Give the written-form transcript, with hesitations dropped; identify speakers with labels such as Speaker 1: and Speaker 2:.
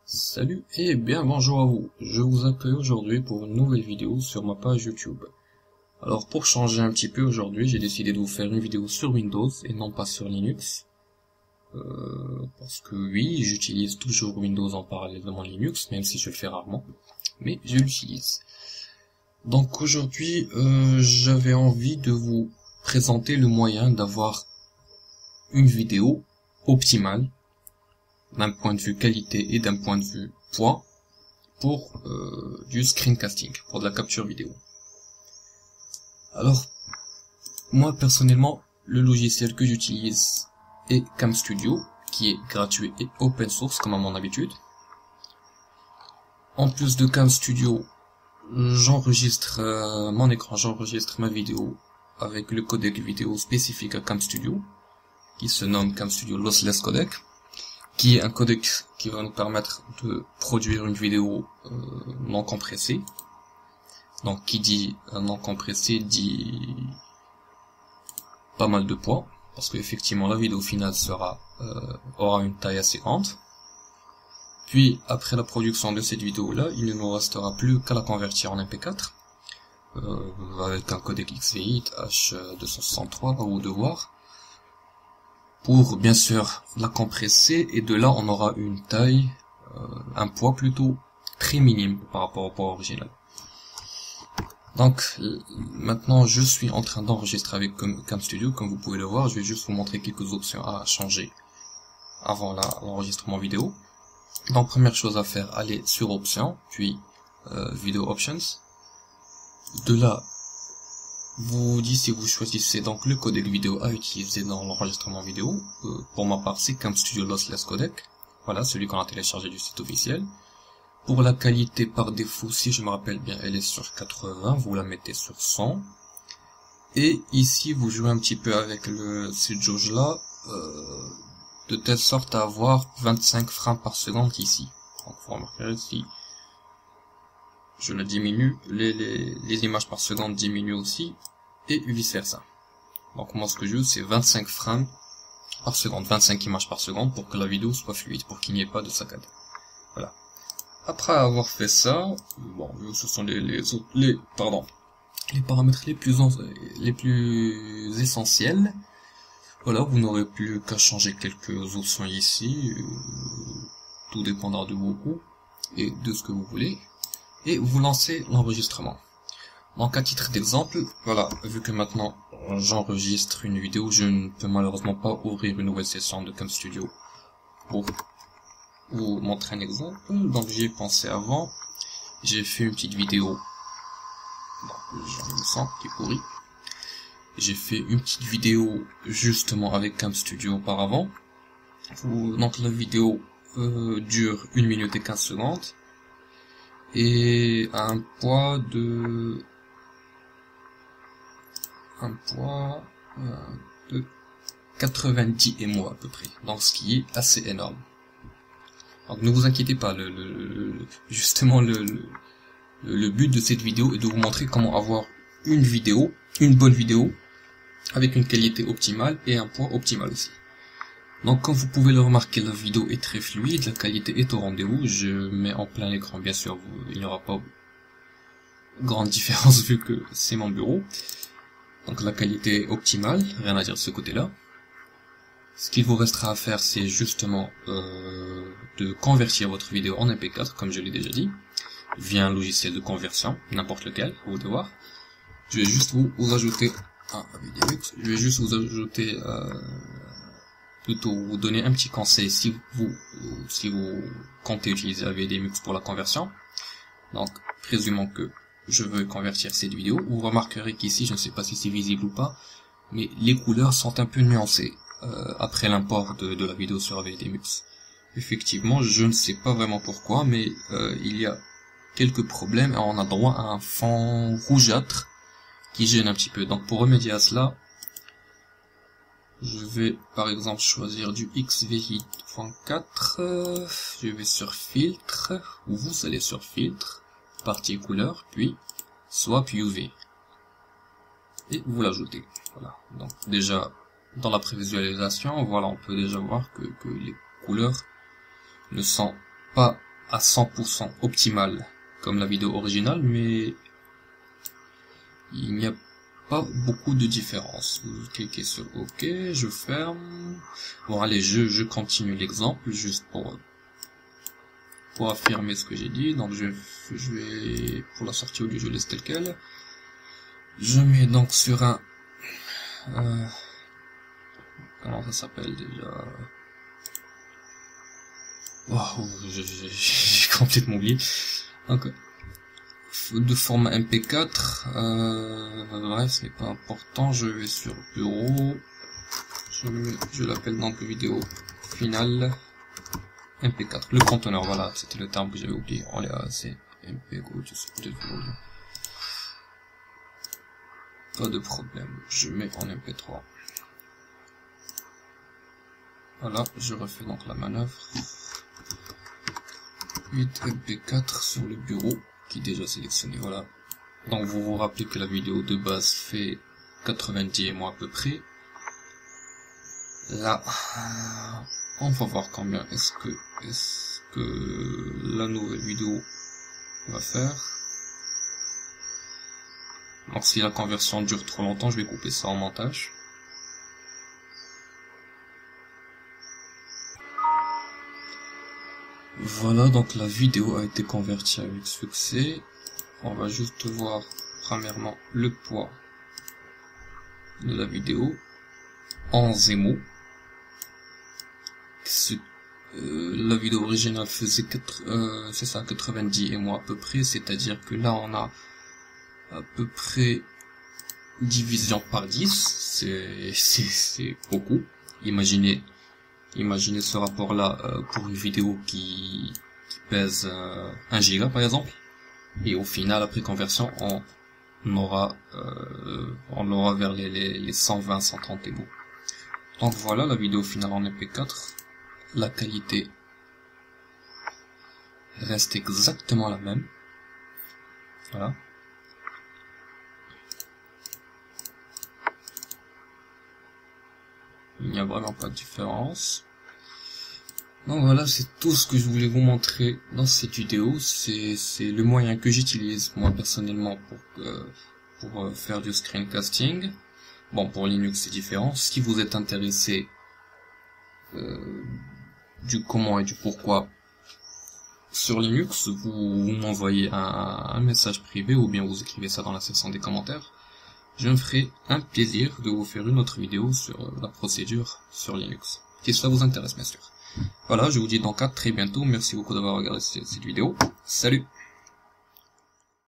Speaker 1: Salut et bien bonjour à vous, je vous accueille aujourd'hui pour une nouvelle vidéo sur ma page YouTube. Alors pour changer un petit peu aujourd'hui, j'ai décidé de vous faire une vidéo sur Windows et non pas sur Linux. Parce que oui, j'utilise toujours Windows en parallèle de mon Linux, même si je le fais rarement, mais je l'utilise. Donc aujourd'hui, j'avais envie de vous présenter le moyen d'avoir une vidéo optimale d'un point de vue qualité et d'un point de vue poids pour du screencasting, pour de la capture vidéo. Alors, moi personnellement, le logiciel que j'utilise est CamStudio, qui est gratuit et open source comme à mon habitude. En plus de CamStudio, j'enregistre mon écran, j'enregistre ma vidéo avec le codec vidéo spécifique à CamStudio, qui se nomme CamStudio Lossless Codec, qui est un codec qui va nous permettre de produire une vidéo non compressée. Donc qui dit non compressé dit pas mal de poids, parce que effectivement la vidéo finale aura une taille assez grande. Puis après la production de cette vidéo là, il ne nous restera plus qu'à la convertir en MP4 avec un codec XVI H263 à vous devoir, pour bien sûr la compresser, et de là on aura une taille, un poids plutôt très minime par rapport au poids original. Donc maintenant je suis en train d'enregistrer avec CamStudio, comme vous pouvez le voir. Je vais juste vous montrer quelques options à changer avant l'enregistrement vidéo. Donc première chose à faire, aller sur Options, puis Video Options. De là, vous dites si vous choisissez donc le codec vidéo à utiliser dans l'enregistrement vidéo. Pour ma part, c'est CamStudio Lossless Codec. Voilà, celui qu'on a téléchargé du site officiel. Pour la qualité par défaut, si je me rappelle bien, elle est sur 80, vous la mettez sur 100. Et ici, vous jouez un petit peu avec cette jauge là, de telle sorte à avoir 25 frames par seconde ici. Donc vous remarquerez, si je la diminue, les images par seconde diminuent aussi, et vice versa. Donc moi ce que je veux, c'est 25 frames par seconde, 25 images par seconde, pour que la vidéo soit fluide, pour qu'il n'y ait pas de saccade. Voilà. Après avoir fait ça, bon, ce sont les paramètres les plus essentiels. Voilà, vous n'aurez plus qu'à changer quelques options ici, tout dépendra de vos goûts et de ce que vous voulez, et vous lancez l'enregistrement. Donc à titre d'exemple, voilà, vu que maintenant j'enregistre une vidéo, je ne peux malheureusement pas ouvrir une nouvelle session de CamStudio pour vous montrer un exemple. Donc j'y ai pensé avant, j'ai fait une petite vidéo, j'en ai le son qui est pourri, j'ai fait une petite vidéo justement avec CamStudio auparavant. Donc la vidéo dure 1 minute et 15 secondes et a un poids de 90 MO à peu près, donc ce qui est assez énorme. Donc ne vous inquiétez pas, justement le but de cette vidéo est de vous montrer comment avoir une bonne vidéo avec une qualité optimale et un poids optimal aussi. Donc comme vous pouvez le remarquer, la vidéo est très fluide, la qualité est au rendez-vous. Je mets en plein écran, bien sûr, il n'y aura pas grande différence vu que c'est mon bureau. Donc la qualité est optimale, rien à dire de ce côté-là. Ce qu'il vous restera à faire, c'est justement de convertir votre vidéo en MP4, comme je l'ai déjà dit, via un logiciel de conversion, n'importe lequel, à vous de voir. Je vais juste vous ajouter plutôt vous donner un petit conseil si vous comptez utiliser AVDMix pour la conversion. Donc, présumons que je veux convertir cette vidéo. Vous remarquerez qu'ici, je ne sais pas si c'est visible ou pas, mais les couleurs sont un peu nuancées après l'import de la vidéo sur AVDMix. Effectivement, je ne sais pas vraiment pourquoi, mais il y a quelques problèmes et on a droit à un fond rougeâtre qui gêne un petit peu. Donc pour remédier à cela, je vais par exemple choisir du XVI.4, je vais sur filtre, ou vous allez sur filtre, partie couleur, puis swap UV, et vous l'ajoutez. Voilà. Donc déjà dans la prévisualisation, voilà, on peut déjà voir que les couleurs ne sont pas à 100% optimale comme la vidéo originale, mais il n'y a pas beaucoup de différence. Vous cliquez sur OK, je ferme. Bon allez, je continue l'exemple juste pour affirmer ce que j'ai dit. Donc je vais pour la sortie audio, je laisse tel quel. Je mets donc sur un comment ça s'appelle déjà? Wow, j'ai complètement oublié. Donc de format MP4, bref, ce n'est pas important. Je vais sur bureau, je l'appelle donc vidéo finale MP4, le conteneur, voilà, c'était le terme que j'avais oublié. On est c'est MP4, pas de problème, je mets en MP3. Voilà, je refais donc la manœuvre. 8 MP4 sur le bureau qui est déjà sélectionné, voilà. Donc vous vous rappelez que la vidéo de base fait 90 mois à peu près. Là, on va voir combien est-ce que la nouvelle vidéo va faire. Donc si la conversion dure trop longtemps, je vais couper ça en montage. Voilà, donc la vidéo a été convertie avec succès. On va juste voir premièrement le poids de la vidéo en Zemo. La vidéo originale faisait 90 mois à peu près, c'est-à-dire que là on a à peu près division par 10, c'est beaucoup. Imaginez ce rapport-là pour une vidéo qui pèse 1 giga par exemple, et au final, après conversion, on aura vers les 120-130 MB. Donc voilà la vidéo finale en MP4. La qualité reste exactement la même. Voilà. Il n'y a vraiment pas de différence. Donc voilà, c'est tout ce que je voulais vous montrer dans cette vidéo. C'est le moyen que j'utilise moi personnellement pour faire du screencasting. Bon, pour Linux c'est différent. Si vous êtes intéressé du comment et du pourquoi sur Linux, vous m'envoyez un message privé ou bien vous écrivez ça dans la section des commentaires. Je me ferai un plaisir de vous faire une autre vidéo sur la procédure sur Linux, si cela vous intéresse bien sûr. Voilà, je vous dis donc à très bientôt, merci beaucoup d'avoir regardé cette vidéo, salut!